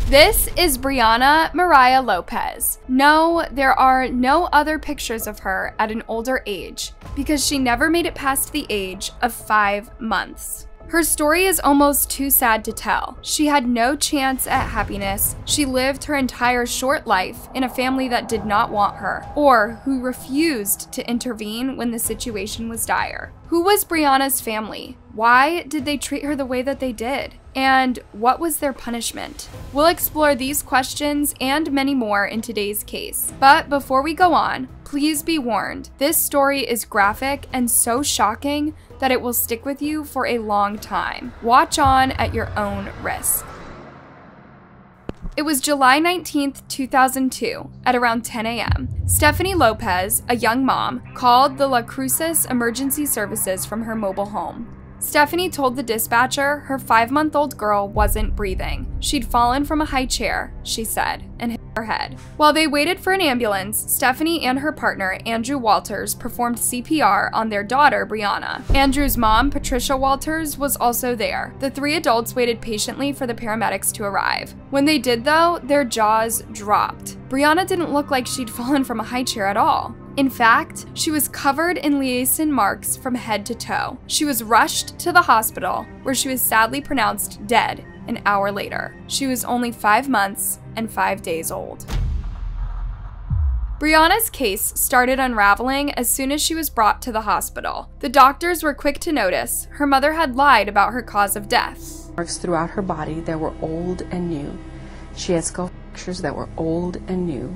This is Brianna Mariah Lopez. No, there are no other pictures of her at an older age because she never made it past the age of 5 months. Her story is almost too sad to tell. She had no chance at happiness. She lived her entire short life in a family that did not want her, or who refused to intervene when the situation was dire. Who was Brianna's family? Why did they treat her the way that they did? And what was their punishment? We'll explore these questions and many more in today's case. But before we go on, please be warned, this story is graphic and so shocking that it will stick with you for a long time. Watch on at your own risk. It was July 19th, 2002, at around 10 a.m. Stephanie Lopez, a young mom, called the La Cruces Emergency Services from her mobile home. Stephanie told the dispatcher her 5-month-old girl wasn't breathing. She'd fallen from a high chair, she said, and hit her head. While they waited for an ambulance, Stephanie and her partner, Andrew Walters, performed CPR on their daughter, Brianna. Andrew's mom, Patricia Walters, was also there. The 3 adults waited patiently for the paramedics to arrive. When they did, though, their jaws dropped. Brianna didn't look like she'd fallen from a high chair at all. In fact, she was covered in lesion marks from head to toe. She was rushed to the hospital, where she was sadly pronounced dead an hour later. She was only 5 months and 5 days old. Brianna's case started unraveling as soon as she was brought to the hospital. The doctors were quick to notice her mother had lied about her cause of death. Marks throughout her body that were old and new. She had skull fractures that were old and new.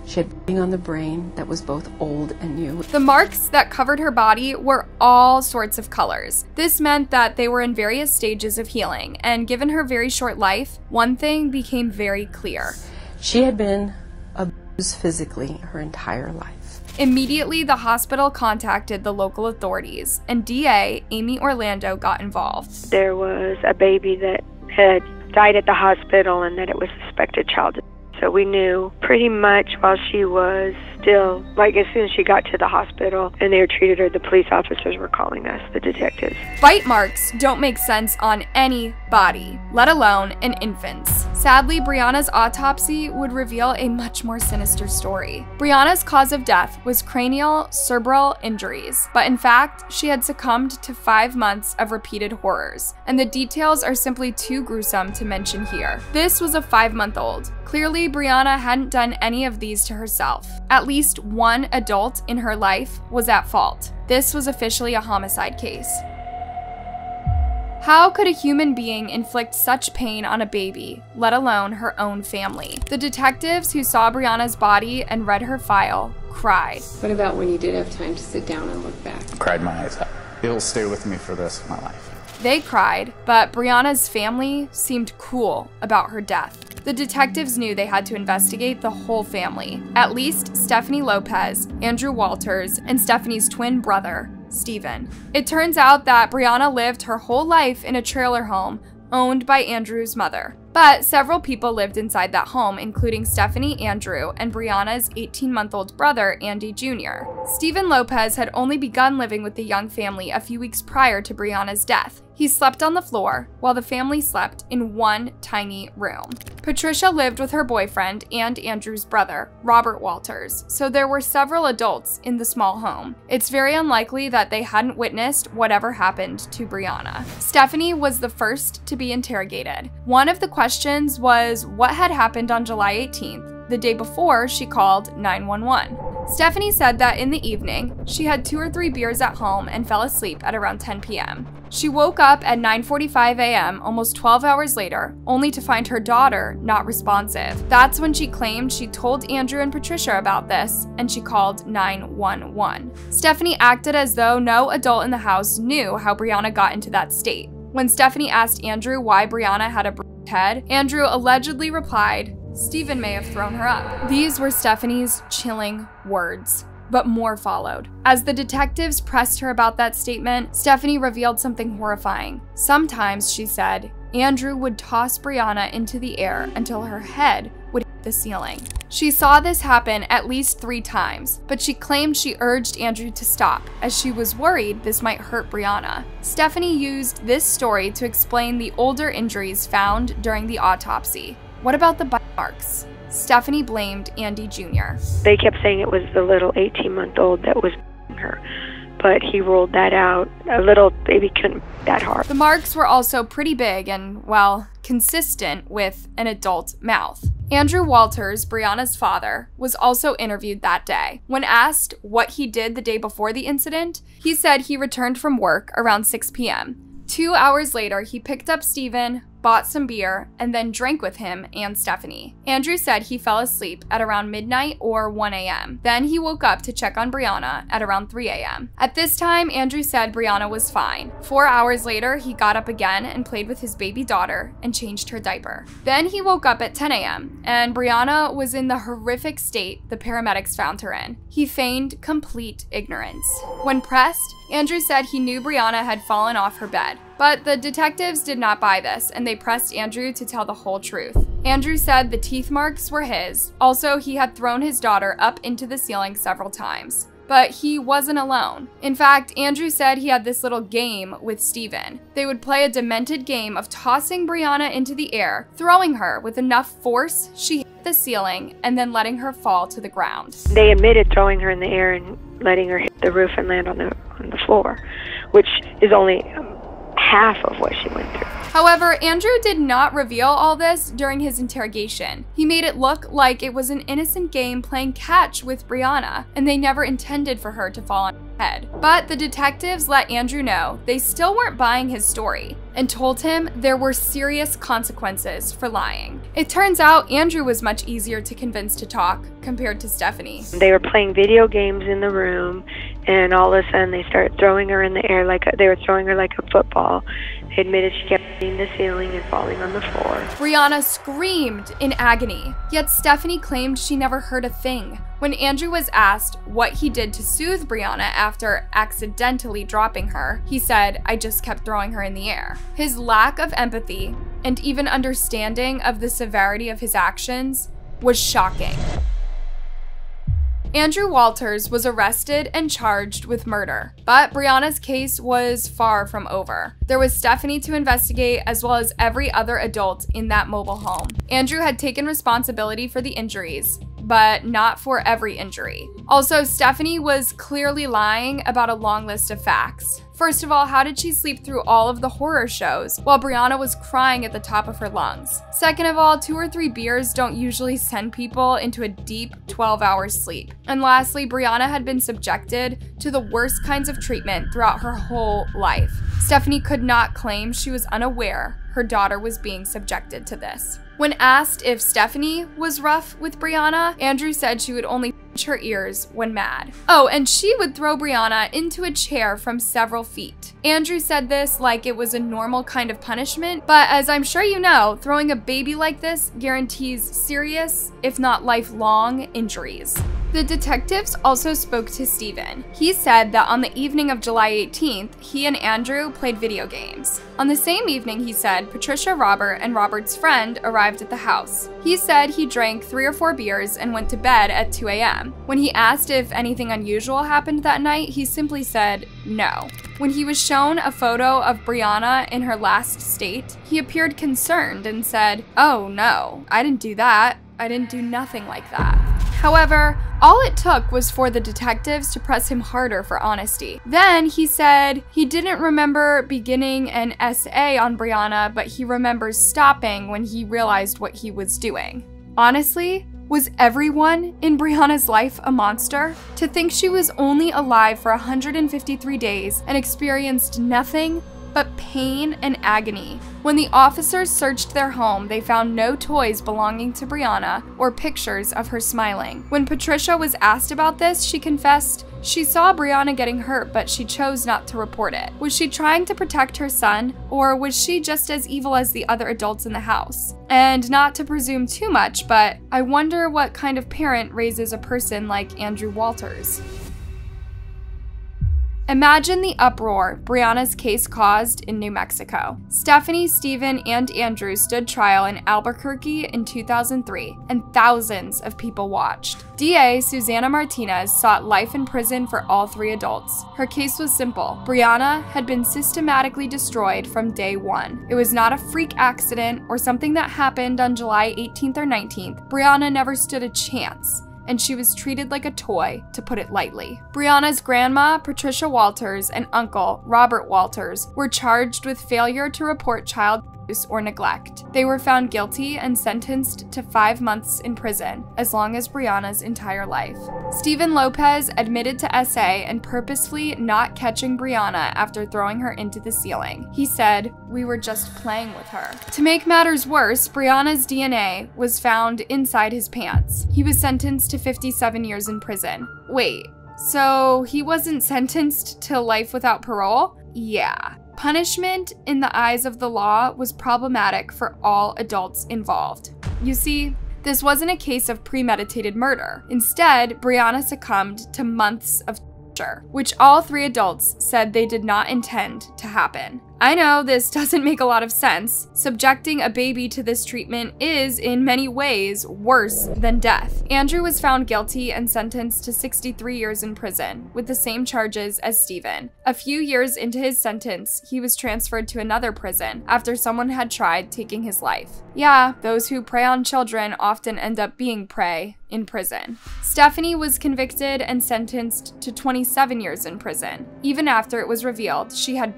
She had bleeding on the brain that was both old and new. The marks that covered her body were all sorts of colors. This meant that they were in various stages of healing, and given her very short life, one thing became very clear. She had been abused physically her entire life. Immediately, the hospital contacted the local authorities, and DA Amy Orlando got involved. There was a baby that had died at the hospital and that it was suspected child. So we knew pretty much while she was still, like as soon as she got to the hospital and they treated her, the police officers were calling us, the detectives. Bite marks don't make sense on any body, let alone an infant's. Sadly, Brianna's autopsy would reveal a much more sinister story. Brianna's cause of death was cranial cerebral injuries, but in fact, she had succumbed to 5 months of repeated horrors, and the details are simply too gruesome to mention here. This was a 5-month-old. Clearly, Brianna hadn't done any of these to herself. At least one adult in her life was at fault. This was officially a homicide case. How could a human being inflict such pain on a baby, let alone her own family? The detectives who saw Brianna's body and read her file cried. What about when you did have time to sit down and look back? Cried my eyes out. It'll stay with me for the rest of my life. They cried, but Brianna's family seemed cool about her death. The detectives knew they had to investigate the whole family, at least Stephanie Lopez, Andrew Walters, and Stephanie's twin brother, Stephen. It turns out that Brianna lived her whole life in a trailer home owned by Andrew's mother. But several people lived inside that home, including Stephanie, Andrew, and Brianna's 18-month-old brother, Andy Jr. Stephen Lopez had only begun living with the young family a few weeks prior to Brianna's death. He slept on the floor, while the family slept in one tiny room. Patricia lived with her boyfriend and Andrew's brother, Robert Walters, so there were several adults in the small home. It's very unlikely that they hadn't witnessed whatever happened to Brianna. Stephanie was the first to be interrogated. One of the questions was what had happened on July 18th, the day before she called 911. Stephanie said that in the evening, she had 2 or 3 beers at home and fell asleep at around 10 p.m. She woke up at 9:45 a.m. almost 12 hours later, only to find her daughter not responsive. That's when she claimed she told Andrew and Patricia about this, and she called 911. Stephanie acted as though no adult in the house knew how Brianna got into that state. When Stephanie asked Andrew why Brianna had a bruised head, Andrew allegedly replied, "Stephen may have thrown her up." These were Stephanie's chilling words. But more followed. As the detectives pressed her about that statement, Stephanie revealed something horrifying. Sometimes, she said, Andrew would toss Brianna into the air until her head would hit the ceiling. She saw this happen at least 3 times, but she claimed she urged Andrew to stop, as she was worried this might hurt Brianna. Stephanie used this story to explain the older injuries found during the autopsy. what about the bite marks? Stephanie blamed Andy Jr. They kept saying it was the little 18-month-old that was her, but he ruled that out. A little baby couldn't that hard. The marks were also pretty big and, well, consistent with an adult mouth. Andrew Walters, Brianna's father, was also interviewed that day. When asked what he did the day before the incident, he said he returned from work around 6 p.m. 2 hours later, he picked up Stephen, bought some beer, and then drank with him and Stephanie. Andrew said he fell asleep at around midnight or 1 a.m. Then he woke up to check on Brianna at around 3 a.m. At this time, Andrew said Brianna was fine. 4 hours later, he got up again and played with his baby daughter and changed her diaper. Then he woke up at 10 a.m. and Brianna was in the horrific state the paramedics found her in. He feigned complete ignorance. When pressed, Andrew said he knew Brianna had fallen off her bed. But the detectives did not buy this, and they pressed Andrew to tell the whole truth. Andrew said the teeth marks were his. Also, he had thrown his daughter up into the ceiling several times. But he wasn't alone. In fact, Andrew said he had this little game with Stephen. They would play a demented game of tossing Brianna into the air, throwing her with enough force she hit the ceiling, and then letting her fall to the ground. They admitted throwing her in the air and letting her hit the roof and land on the floor, which is only half of what she went through. However, Andrew did not reveal all this during his interrogation. He made it look like it was an innocent game playing catch with Brianna, and they never intended for her to fall on her head. But the detectives let Andrew know they still weren't buying his story, and told him there were serious consequences for lying. It turns out Andrew was much easier to convince to talk compared to Stephanie. They were playing video games in the room, and all of a sudden they started throwing her in the air they were throwing her like a football. They admitted she kept hitting the ceiling and falling on the floor. Brianna screamed in agony, yet Stephanie claimed she never heard a thing. When Andrew was asked what he did to soothe Brianna after accidentally dropping her, he said, "I just kept throwing her in the air." His lack of empathy and even understanding of the severity of his actions was shocking. Andrew Walters was arrested and charged with murder, but Brianna's case was far from over. There was Stephanie to investigate, as well as every other adult in that mobile home. Andrew had taken responsibility for the injuries, but not for every injury. Also, Stephanie was clearly lying about a long list of facts. First of all, how did she sleep through all of the horror shows while Brianna was crying at the top of her lungs? Second of all, 2 or 3 beers don't usually send people into a deep 12-hour sleep. And lastly, Brianna had been subjected to the worst kinds of treatment throughout her whole life. Stephanie could not claim she was unaware her daughter was being subjected to this. When asked if Stephanie was rough with Brianna, Andrew said she would only pinch her ears when mad. Oh, and she would throw Brianna into a chair from several feet. Andrew said this like it was a normal kind of punishment, but as I'm sure you know, throwing a baby like this guarantees serious, if not lifelong, injuries. The detectives also spoke to Stephen. He said that on the evening of July 18th, he and Andrew played video games. On the same evening, he said, Patricia, Robert, and Robert's friend arrived at the house. He said he drank 3 or 4 beers and went to bed at 2 a.m. When he asked if anything unusual happened that night, he simply said no. When he was shown a photo of Brianna in her last state, he appeared concerned and said, "Oh no, I didn't do that. I didn't do nothing like that." However, all it took was for the detectives to press him harder for honesty. Then he said he didn't remember beginning an SA on Brianna, but he remembers stopping when he realized what he was doing. Honestly, was everyone in Brianna's life a monster? To think she was only alive for 153 days and experienced nothing but pain and agony. When the officers searched their home, they found no toys belonging to Brianna or pictures of her smiling. When Patricia was asked about this, she confessed she saw Brianna getting hurt, but she chose not to report it. Was she trying to protect her son, or was she just as evil as the other adults in the house? And not to presume too much, but I wonder what kind of parent raises a person like Andrew Walters. Imagine the uproar Brianna's case caused in New Mexico. Stephanie, Stephen, and Andrew stood trial in Albuquerque in 2003, and thousands of people watched. DA Susana Martinez sought life in prison for all 3 adults. Her case was simple. Brianna had been systematically destroyed from day 1. It was not a freak accident or something that happened on July 18th or 19th. Brianna never stood a chance, and she was treated like a toy, to put it lightly. Brianna's grandma, Patricia Walters, and uncle, Robert Walters, were charged with failure to report child abuse or neglect. They were found guilty and sentenced to 5 months in prison, as long as Brianna's entire life. Stephen Lopez admitted to SA and purposefully not catching Brianna after throwing her into the ceiling. He said, "We were just playing with her." To make matters worse, Brianna's DNA was found inside his pants. He was sentenced to 57 years in prison. Wait, so he wasn't sentenced to life without parole? Yeah. Punishment in the eyes of the law was problematic for all adults involved. You see, this wasn't a case of premeditated murder. Instead, Brianna succumbed to months of torture, which all 3 adults said they did not intend to happen. I know this doesn't make a lot of sense. Subjecting a baby to this treatment is, in many ways, worse than death. Andrew was found guilty and sentenced to 63 years in prison, with the same charges as Stephen. A few years into his sentence, he was transferred to another prison after someone had tried taking his life. Yeah, those who prey on children often end up being prey in prison. Stephanie was convicted and sentenced to 27 years in prison. Even after it was revealed she had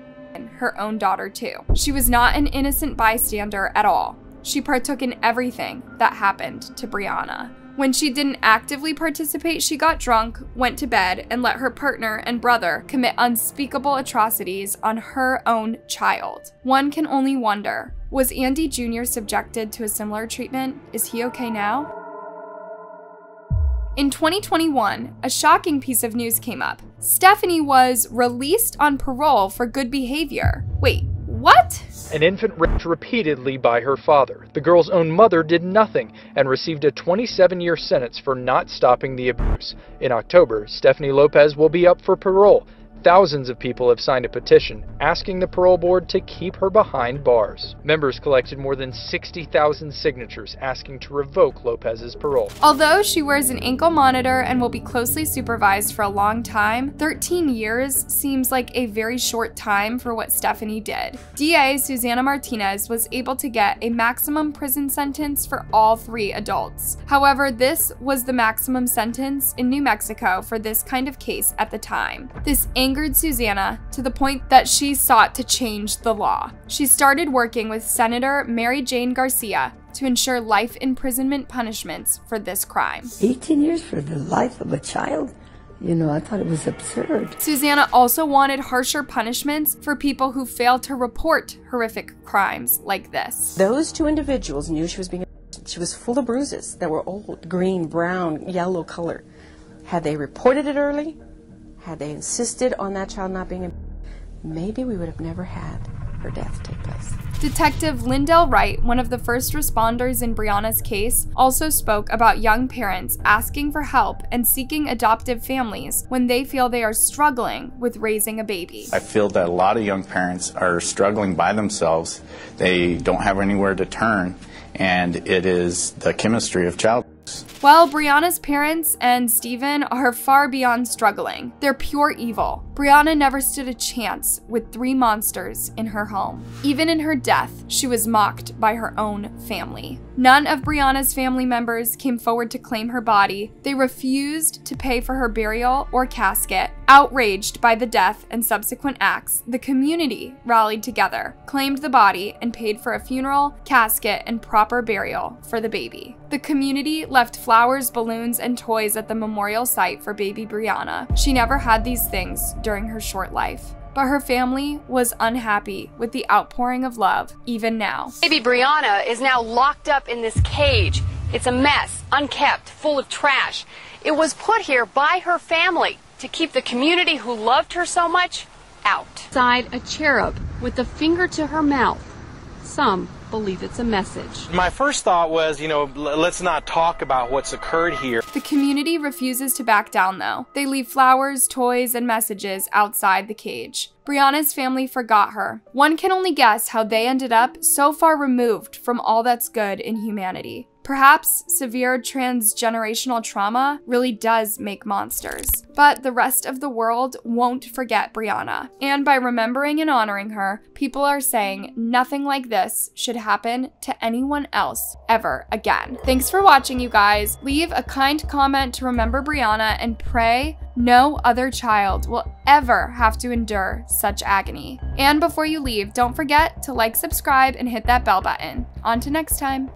her own daughter too. She was not an innocent bystander at all. She partook in everything that happened to Brianna. When she didn't actively participate, she got drunk, went to bed, and let her partner and brother commit unspeakable atrocities on her own child. One can only wonder, was Andy Jr. subjected to a similar treatment? Is he okay now? In 2021, a shocking piece of news came up. Stephanie was released on parole for good behavior. Wait, what? An infant raped repeatedly by her father. The girl's own mother did nothing and received a 27-year sentence for not stopping the abuse. In October, Stephanie Lopez will be up for parole. Thousands of people have signed a petition asking the parole board to keep her behind bars. Members collected more than 60,000 signatures asking to revoke Lopez's parole. Although she wears an ankle monitor and will be closely supervised for a long time, 13 years seems like a very short time for what Stephanie did. DA Susana Martinez was able to get a maximum prison sentence for all 3 adults. However, this was the maximum sentence in New Mexico for this kind of case at the time. This angered Susana to the point that she sought to change the law. She started working with Senator Mary Jane Garcia to ensure life imprisonment punishments for this crime. 18 years for the life of a child? You know, I thought it was absurd. Susana also wanted harsher punishments for people who failed to report horrific crimes like this. Those 2 individuals knew she was full of bruises that were old, green, brown, yellow color. Had they reported it early, had they insisted on that child not being, maybe we would have never had her death take place. Detective Lindell Wright, one of the first responders in Brianna's case, also spoke about young parents asking for help and seeking adoptive families when they feel they are struggling with raising a baby. I feel that a lot of young parents are struggling by themselves. They don't have anywhere to turn, and it is the chemistry of child abuse. Well, Brianna's parents and Stephen are far beyond struggling. They're pure evil. Brianna never stood a chance with 3 monsters in her home. Even in her death, she was mocked by her own family. None of Brianna's family members came forward to claim her body. They refused to pay for her burial or casket. Outraged by the death and subsequent acts, the community rallied together, claimed the body, and paid for a funeral, casket, and proper burial for the baby. The community left flowers, balloons, and toys at the memorial site for baby Brianna. She never had these things during her short life, but her family was unhappy with the outpouring of love, even now. Baby Brianna is now locked up in this cage. It's a mess, unkept, full of trash. It was put here by her family to keep the community who loved her so much out. Inside a cherub with a finger to her mouth. Some believe it's a message. My first thought was, let's not talk about what's occurred here. The community refuses to back down, though. They leave flowers, toys, and messages outside the cage. Brianna's family forgot her. One can only guess how they ended up so far removed from all that's good in humanity. Perhaps severe transgenerational trauma really does make monsters. But the rest of the world won't forget Brianna. And by remembering and honoring her, people are saying nothing like this should happen to anyone else ever again. Thanks for watching, you guys. Leave a kind comment to remember Brianna and pray no other child will ever have to endure such agony. And before you leave, don't forget to like, subscribe, and hit that bell button. On to next time.